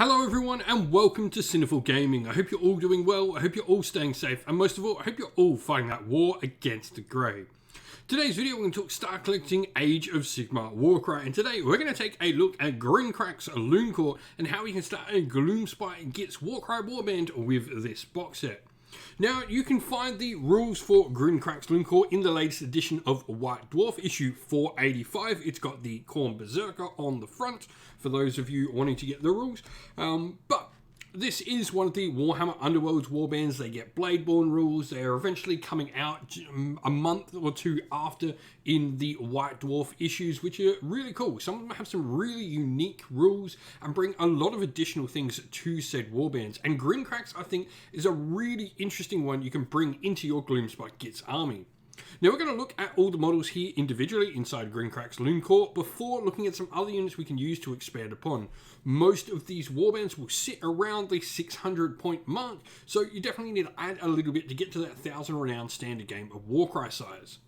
Hello everyone and welcome to Sinful Gaming. I hope you're all doing well, I hope you're all staying safe, and most of all, I hope you're all fighting that war against the grey. Today's video we're going to talk Start Collecting Age of Sigmar Warcry, and today we're going to take a look at Grinkrak's Looncourt and how we can start a Gloomspite Gets Warcry warband with this box set. Now, you can find the rules for Grinkrak's Looncourt in the latest edition of White Dwarf, issue 485. It's got the Khorne Berserker on the front, for those of you wanting to get the rules. But this is one of the Warhammer Underworld's warbands. They get Bladeborn rules. They are eventually coming out a month or two after in the White Dwarf issues, which are really cool. Some of them have some really unique rules and bring a lot of additional things to said warbands. And Grinkrak's, I think, is a really interesting one you can bring into your Gloomspite Gits army. Now we're going to look at all the models here individually inside Grinkrak's Looncourt before looking at some other units we can use to expand upon. Most of these warbands will sit around the 600 point mark, so you definitely need to add a little bit to get to that 1000 renowned standard game of Warcry size.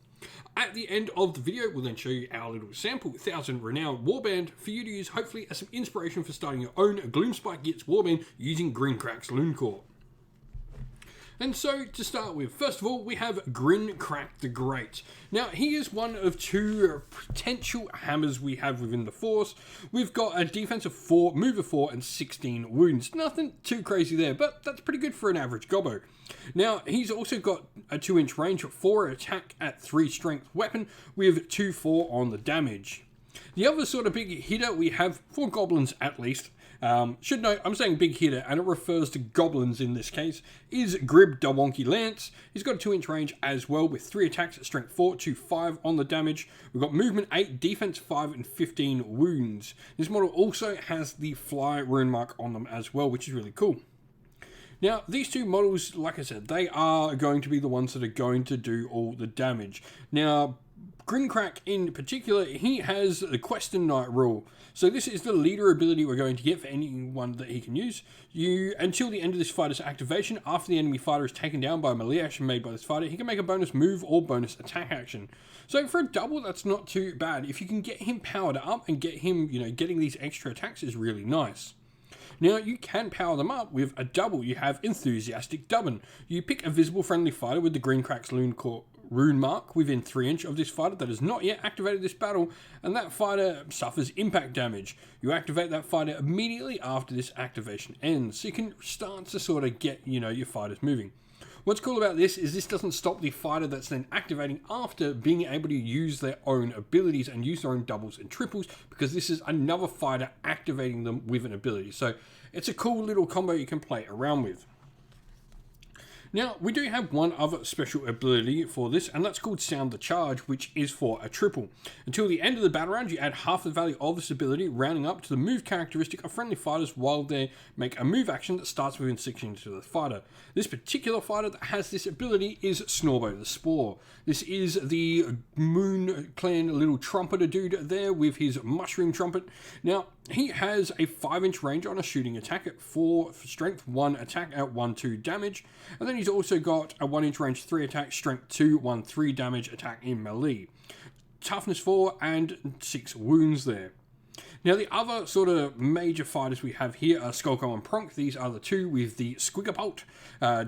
At the end of the video, we'll then show you our little sample 1000 renowned warband for you to use, hopefully as some inspiration for starting your own Gloomspite Gits warband using Grinkrak's Looncourt. And so, to start with, first of all, we have Grinkrak the Great. Now, he is one of two potential hammers we have within the force. We've got a defense of 4, move of 4, and 16 wounds. Nothing too crazy there, but that's pretty good for an average gobbo. Now, he's also got a 2-inch range, 4 attack at 3 strength weapon, with 2/4 on the damage. The other sort of big hitter we have, for goblins at least, should note, I'm saying big hitter, and it refers to goblins in this case, is Grib the Wonky Lance. He's got a 2-inch range as well, with 3 attacks at strength 4, 2/5 on the damage. We've got movement 8, defense 5, and 15 wounds. This model also has the fly rune mark on them as well, which is really cool. Now, these two models, like I said, they are going to be the ones that are going to do all the damage. Now, Grinkrak in particular, he has the Quest and Night rule. So this is the leader ability we're going to get for anyone that he can use. Until the end of this fighter's activation, after the enemy fighter is taken down by a melee action made by this fighter, he can make a bonus move or bonus attack action. So for a double, that's not too bad. If you can get him powered up and get him, getting these extra attacks is really nice. Now, you can power them up with a double. You have Enthusiastic Dubbin. You pick a visible friendly fighter with the Grinkrak's Looncourt rune mark within 3 inch of this fighter that has not yet activated this battle, and that fighter suffers impact damage. You activate that fighter immediately after this activation ends, so you can start to sort of get, your fighters moving. What's cool about this is this doesn't stop the fighter that's then activating after being able to use their own abilities and use their own doubles and triples, because this is another fighter activating them with an ability. So it's a cool little combo you can play around with. Now, we do have one other special ability for this, and that's called Sound the Charge, which is for a triple. Until the end of the battle round, you add half the value of this ability, rounding up to the move characteristic of friendly fighters while they make a move action that starts within 6 inches of the fighter. This particular fighter that has this ability is Snorbo the Spore. This is the Moon Clan little trumpeter dude there with his mushroom trumpet. Now, he has a 5-inch range on a shooting attack at 4 strength, 1 attack at 1/2 damage, and then he's also got a 1-inch range 3 attack, strength 2, 1/3 damage attack in melee. Toughness 4 and 6 wounds there. Now, the other sort of major fighters we have here are Skullco and Pronk. These are the two with the Squiggerbolt.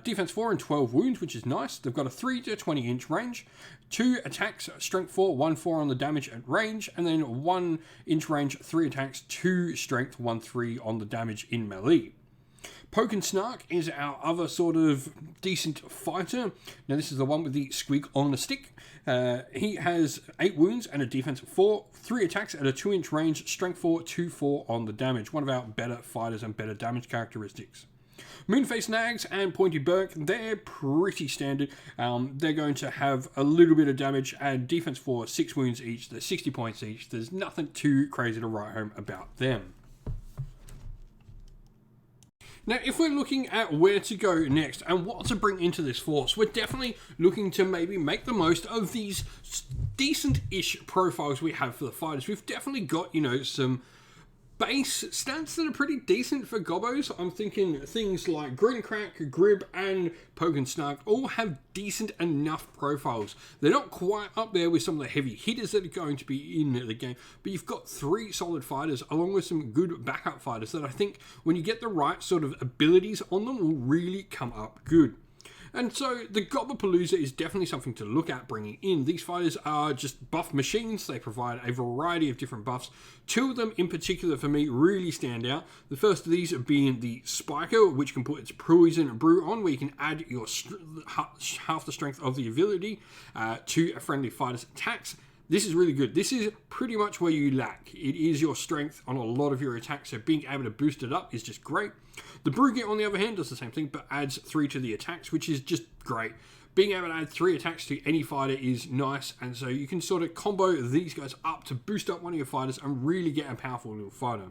Defense 4 and 12 wounds, which is nice. They've got a 3 to 20-inch range, 2 attacks, strength 4, 1/4 on the damage at range, and then 1-inch range, 3 attacks, 2 strength, 1/3 on the damage in melee. Poke and Snark is our other sort of decent fighter. Now, this is the one with the squig on the stick. He has 8 wounds and a defense of 4, 3 attacks at a 2-inch range, strength 4, 2/4 on the damage. One of our better fighters and better damage characteristics. Moonface Nags and Pointy Burke, they're pretty standard. They're going to have a little bit of damage and defense 4, 6 wounds each. They're 60 points each. There's nothing too crazy to write home about them. Now, if we're looking at where to go next and what to bring into this force, we're definitely looking to maybe make the most of these decent-ish profiles we have for the fighters. We've definitely got, some base stats that are pretty decent for Gobbos. I'm thinking things like Grinkrak, Grib, and Poke Snark all have decent enough profiles. They're not quite up there with some of the heavy hitters that are going to be in the game, but you've got 3 solid fighters along with some good backup fighters that I think when you get the right sort of abilities on them will really come up good. And so the Gobbapalooza is definitely something to look at bringing in. These fighters are just buff machines. They provide a variety of different buffs. 2 of them in particular for me really stand out. The first of these being the Spiker, which can put its Poison Brew on, where you can add your half the strength of the ability to a friendly fighter's attacks. This is really good. This is pretty much where you lack. It is your strength on a lot of your attacks, so being able to boost it up is just great. The Brugit, on the other hand, does the same thing, but adds 3 to the attacks, which is just great. Being able to add 3 attacks to any fighter is nice, and so you can sort of combo these guys up to boost up one of your fighters and really get a powerful little fighter.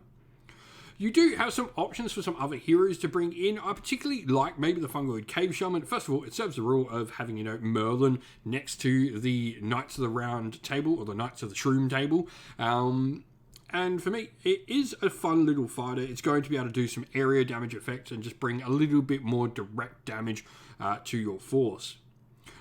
You do have some options for some other heroes to bring in. I particularly like maybe the Fungoid Cave Shaman. First of all, it serves the rule of having, Merlin next to the Knights of the Round table, or the Knights of the Shroom table. And for me, it is a fun little fighter. It's going to be able to do some area damage effects and just bring a little bit more direct damage to your force.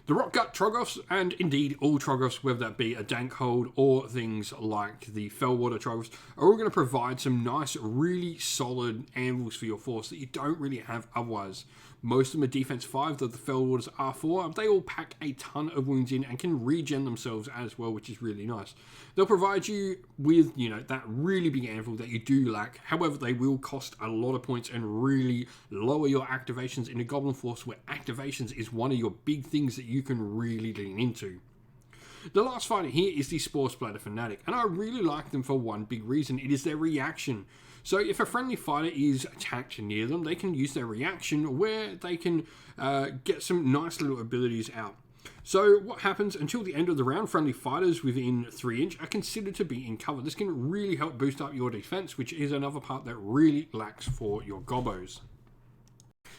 The Rockgut Troggoths, and indeed all Troggoths, whether that be a Dankhold or things like the Fellwater Troggoths, are all going to provide some nice, really solid anvils for your force that you don't really have otherwise. Most of them are defense 5, though the Fellwaters are 4. They all pack a ton of wounds in and can regen themselves as well, which is really nice. They'll provide you with, that really big anvil that you do lack. However, they will cost a lot of points and really lower your activations in a Goblin Force, where activations is one of your big things that you can really lean into. The last fighter here is the Spore Splatter Fanatic, and I really like them for one big reason. It is their reaction. So if a friendly fighter is attacked near them, they can use their reaction where they can get some nice little abilities out. So what happens until the end of the round, friendly fighters within 3 inch are considered to be in cover. This can really help boost up your defense, which is another part that really lacks for your Gobbos.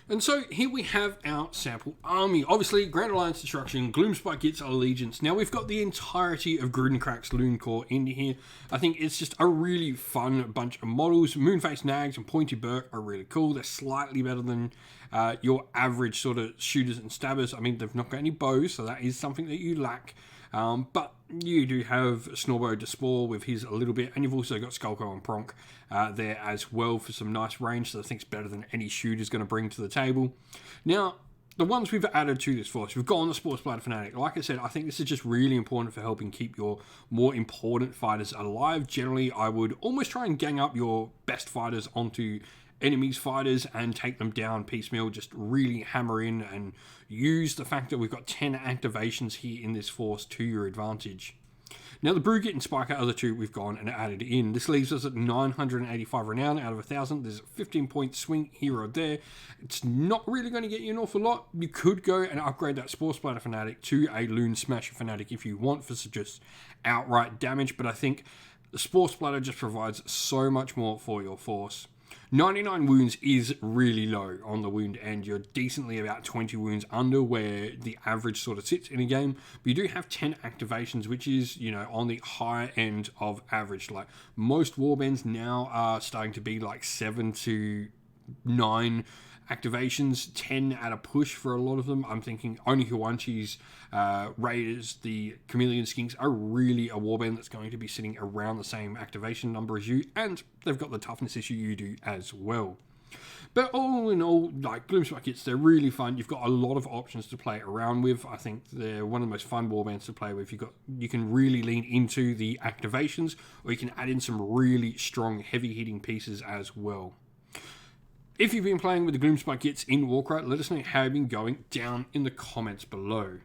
And so here we have our sample army. Obviously, Grand Alliance Destruction, Gloomspike gets Allegiance. Now we've got the entirety of Grinkrak's Looncourt in here. I think it's just a really fun bunch of models. Moonface Nags and Pointy Burke are really cool. They're slightly better than your average sort of shooters and stabbers. I mean, they've not got any bows, so that is something that you lack. But you do have Snorbo Despore with his a little bit, and you've also got Skulko and Pronk there as well for some nice range that I think is better than any shooter's going to bring to the table. Now, the ones we've added to this force, we've gone the Spore Splatter Fanatic. Like I said, I think this is just really important for helping keep your more important fighters alive. Generally, I would almost try and gang up your best fighters onto enemies' fighters and take them down piecemeal. Just really hammer in and use the fact that we've got 10 activations here in this force to your advantage. Now the Brugit and Spiker are the 2 we've gone and added in. This leaves us at 985 renown out of 1,000. There's a 15-point swing here or there. It's not really going to get you an awful lot. You could go and upgrade that Spore Splatter Fanatic to a Loon Smasher Fanatic if you want for just outright damage, but I think the Spore Splatter just provides so much more for your force. 99 wounds is really low on the wound end. You're decently about 20 wounds under where the average sort of sits in a game. But you do have 10 activations, which is, on the higher end of average. Like most warbands now are starting to be like 7 to 9 activations, 10 at a push for a lot of them. I'm thinking only Huanchi's Raiders, the Chameleon Skinks are really a warband that's going to be sitting around the same activation number as you, and they've got the toughness issue you do as well. But all in all, like Gloomspike kits, they're really fun. You've got a lot of options to play around with. I think they're one of the most fun warbands to play with. You can really lean into the activations, or you can add in some really strong heavy hitting pieces as well. If you've been playing with the Gloomspike kits in Warcry, let us know how you've been going down in the comments below.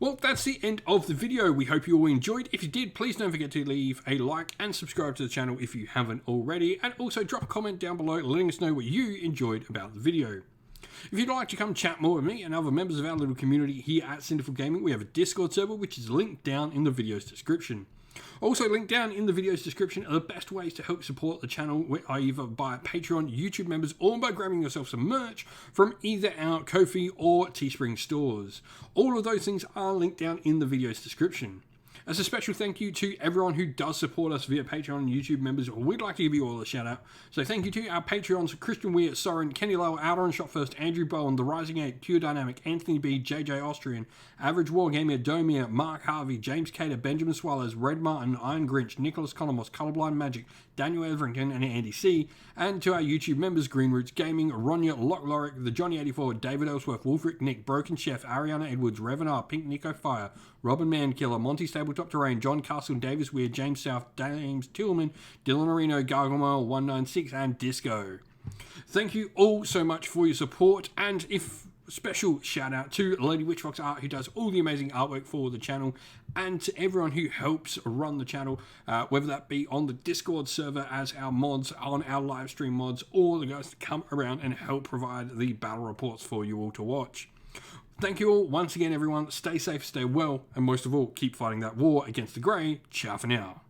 Well, that's the end of the video. We hope you all enjoyed. If you did, please don't forget to leave a like and subscribe to the channel if you haven't already. And also drop a comment down below letting us know what you enjoyed about the video. If you'd like to come chat more with me and other members of our little community here at Sinful Gaming, we have a Discord server which is linked down in the video's description. Also linked down in the video's description are the best ways to help support the channel, either by Patreon, YouTube members, or by grabbing yourself some merch from either our Ko-fi or Teespring stores. All of those things are linked down in the video's description. As a special thank you to everyone who does support us via Patreon and YouTube members, we'd like to give you all a shout out. So thank you to our Patreons, Christian Weir, Soren, Kenny Lowe, Outer and Shot First, Andrew Bowen, The Rising 8, Pure Dynamic, Anthony B, JJ Austrian, Average Wargamer, Domir, Mark Harvey, James Cater, Benjamin Swallows, Red Martin, Iron Grinch, Nicholas Conomos, Colorblind Magic, Daniel Everington, and Andy C. And to our YouTube members, Green Roots Gaming, Ronya, Lock Lorick, The Johnny84, David Ellsworth, Wolfric Nick, Broken Chef, Ariana Edwards, Revenar, Pink Nico Fire, Robin Mankiller, Monty Stabletop Terrain, John Castle, Davis Weird, James South, James Tillman, Dylan Areno, Gargamel 196, and Disco. Thank you all so much for your support, and special shout out to Lady Witchfox Art, who does all the amazing artwork for the channel, and to everyone who helps run the channel, whether that be on the Discord server as our mods, on our live stream mods, or the guys that come around and help provide the battle reports for you all to watch. Thank you all once again, everyone. Stay safe, stay well, and most of all, keep fighting that war against the Grey. Ciao for now.